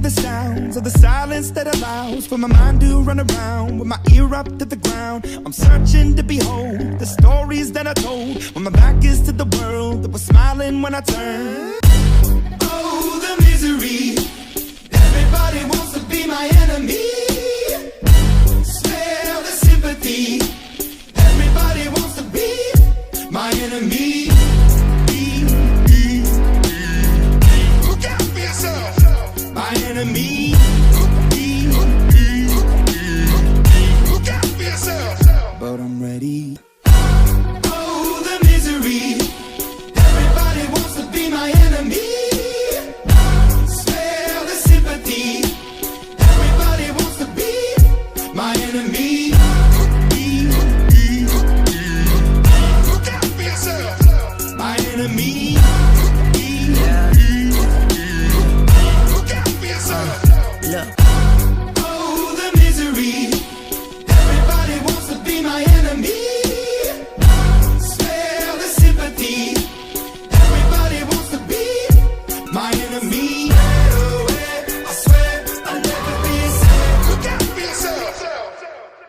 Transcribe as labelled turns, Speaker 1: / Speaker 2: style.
Speaker 1: the sounds of the silence that allows for my mind to run around with my ear up to the ground. I'm searching to behold the stories that I told when my back is to the world that was smiling when I turned. Oh, the misery. Everybody wants to be my enemy.